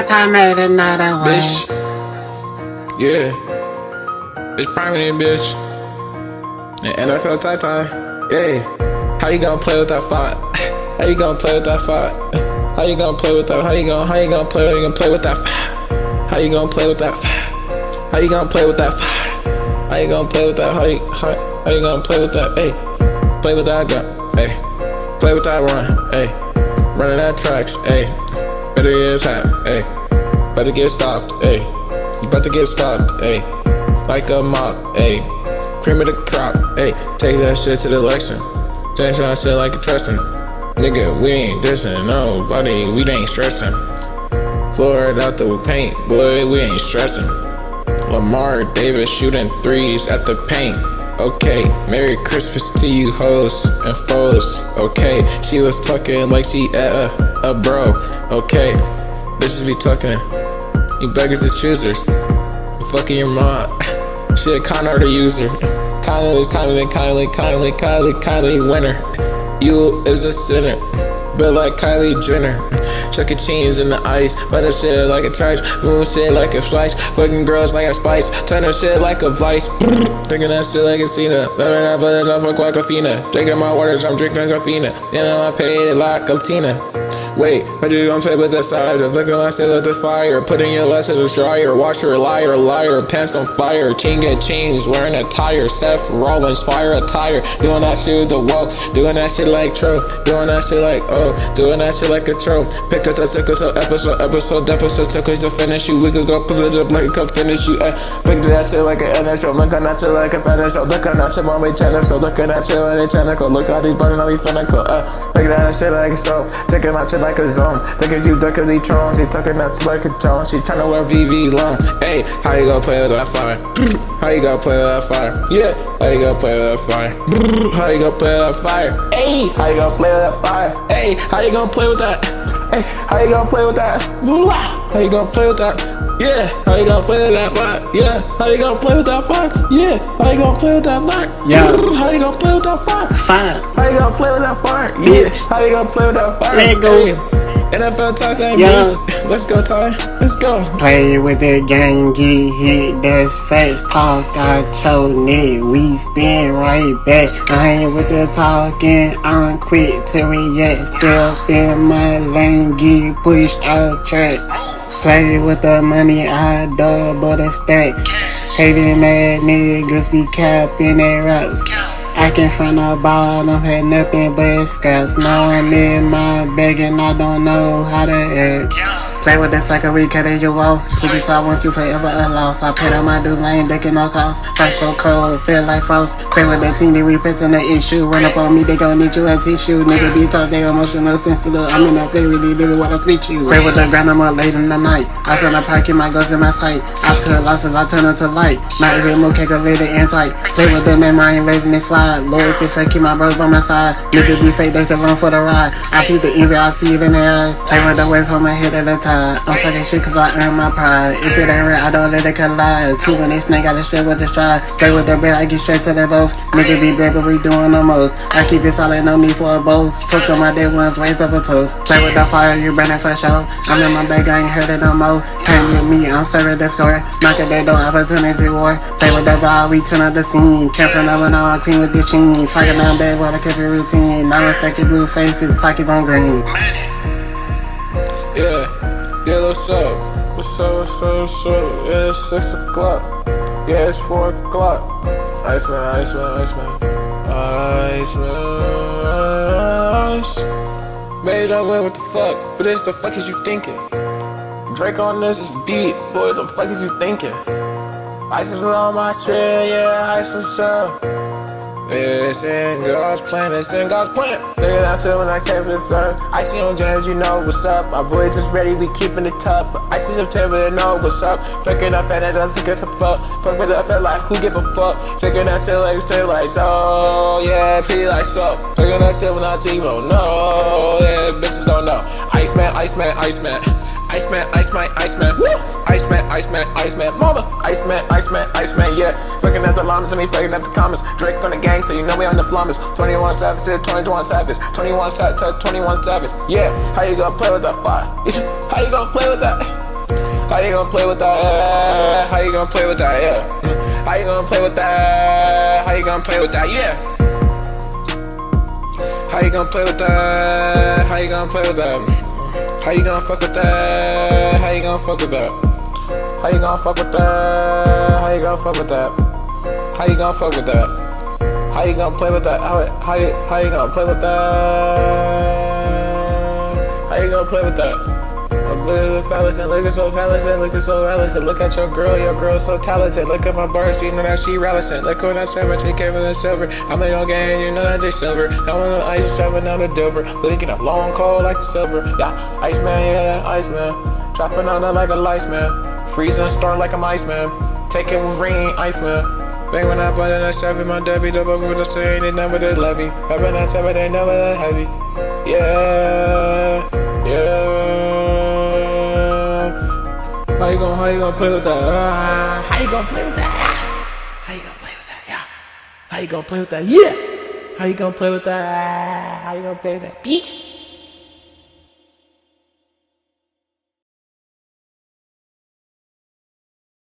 Tyty made another way. Bitch. Yeah. Bitch priming it, bitch. And NFL Tyty. Yeah. How you gonna play with that fight? How you gonna play with that fight? How you gonna play with that? How you gonna play with that fight? How you gonna play with that fight? How you gonna play with that fight? How you gonna play with that? How you gonna play with that? Hey. Play with that gun. Hey. Play with that run. Hey. Running that tracks. Hey. Better get attacked. Hey. Better get stopped. Hey. You about to get stopped. Hey. Like a mop. Hey. Cream of the crop. Hey. Take that shit to the election. Change that shit like a trusting. Nigga, we ain't dissing nobody. We ain't stressing. Floor out the paint. Boy, we ain't stressing. Lamar Davis shooting threes at the paint. Okay, Merry Christmas to you hoes and foes. Okay, she was talking like she a bro. Okay, bitches be talking. You beggars is choosers. You fucking your mom. She a con artist user. Kindly winner. You is a sinner. But like Kylie Jenner. Chuck your cheese in the ice, butter shit like a trash, move shit like a slice, fucking girls like a spice, turn her shit like a vice, thinking that shit like a Cena, living that butter up like Aquafina, drinking my waters, I'm drinking Aquafina, you know I paid it like a Tina. Wait, but you don't play with the size of looking like shit with the fire, putting your less in the dryer, washer, liar, pants on fire, chain get changed, wearing a tire, Seth Rollins, fire attire, doing that shit with the woke, doing that shit like Tro, doing that shit like doing that shit like a trope, pick us up, sick us up, episode, deficit, took us to finish you, we could go pull it up like a cup finish you, pick that shit like an NHL, look at that shit like a finish, look at that shit when we tennis, so look at that shit when they technical, look at these buttons, how we finical, pick that shit like a soap, taking that shit like a zone, thinking you duck of the trolls, she tucking that shit like a tone, she tryna wear VV long, hey, how you gonna play with that fire? How you gonna play with that fire? Yeah, how you gonna play with that fire? How you gonna play with that fire? Hey, how you gonna play with that fire? Hey, how you gonna play with that? Hey, how you gonna play with that? How you gonna play with that? Yeah, how you gonna play with that fire? Yeah, how you gonna play with that fire? Yeah, how you gonna play with that fire? Yeah, how you gonna play with that fire? Fire. How you gonna play with that fire? Bitch. Yeah, how you gonna play with that fire? Let go. Hey, NFL Tyty, Yeah. bitch. Let's go, Ty. Let's go. Play with the gang, get hit, that's fast talk, I chose neck, we spin right back. I ain't with the talking, I'm quick to react, step in my lane, get pushed out track. Play with the money, I double the stack. Hating that niggas be capping their raps. I came from the bottom, had nothing but scraps. Now I'm in my bag and I don't know how to act. Play with the cycle, we cut it, you wall. Super top once you forever a loss. I paid on my dudes, I ain't ducking no cost. Price so cold, feel like frost. Play with the team, they represent the issue. Run up on me, they gon' need you a tissue. Nigga be taught they emotional sensitive. I'm in that play really living what I speak to you. Play with the grind, I'm up late in the night. I send a park in my ghost in my sight. After losses, I turn into light. Not even more calculated and tight. Play with the name, I ain't letting it slide. Loyalty for keep my bros by my side. Niggas be fake, they can run for the ride. I peep the envy, I see it in their eyes. Play with the wave from my head at a time. I'm talking shit cause I earn my pride. If it ain't real, I don't let it collide. Two when they snake, I just straight with the stride. Stay with the bread, I get straight to the both. Nigga be bad, but we doing the most. I keep it solid, no need for a boast. Took to my dead ones, raise up a toast. Play with the fire, you burning for sure. I'm in my bag, I ain't heard it no more. Can't get me, I'm serving the score. Knock at that door, opportunity war. Play with the vibe, we turn up the scene. Came from over now, I clean with the sheen. Talking down bad, while I kept it routine. Now I'm stacking blue faces, pockets on green. Yeah, what's up? What's up? Yeah, it's 6 o'clock. Yeah, it's 4 o'clock. Iceman. Maybe don't win, what the fuck? But this the fuck is you thinking? Drake on this is beat, boy, the fuck is you thinking? Ice is on my trail, yeah, ice is up. It's in God's plan, it's in God's plan. Nigga, I'm chillin' like 7th. I see on jams, you know what's up. My boys is ready, we keepin' it tough. I see September, they know what's up. Fucking up and it doesn't get the fuck. Fuck with the feel like who give a fuck. Checking that shit like stay like so. Yeah, P like so. Fucking that shit when I T-Mo, no. Yeah, bitches don't know. Iceman. Woo! Iceman, mama. Iceman, yeah. Fucking at the llamas and me fucking at the comments. Drake on the gang, so you know we on the flammers. 21 Savage, 21 Savage. 21 Savage, yeah. How you gonna play with that fire? How you gonna play with that? How you gonna play with that? How you gonna play with that? Yeah. How you gonna play with that? How you gonna play with that? Yeah. How you gonna play with that? How you gonna play with that? How you gonna fuck with that? How you gonna fuck with that? How you gonna fuck with that? How you gonna fuck with that? How you gonna fuck with that? How you gonna play with that? How you gonna play with that? How you gonna play with that? I'm looking fellas and looking so palace and looking so relevant. Look at your girl so talented. Look at my bar, see, know that she relevant. Look when I say I take care of the silver. I'm in no game, you know that they silver. I want to ice, shoving down the Dover. Looking up long cold like the silver. Yeah, Iceman, yeah, Iceman. Chopping on it like a lice man. Freezing a storm like I'm Iceman. Taking with rain, Iceman. Bang when I put in a Chevy, my Debbie double with the same, they never did levy. Having that Chevy, they never that heavy. Yeah, yeah. How you gonna play with that? How you gonna play with that? How you gonna play with that? Yeah. How you gonna play with that? Yeah. How you gonna play with that? How you gonna play with that? Bitch.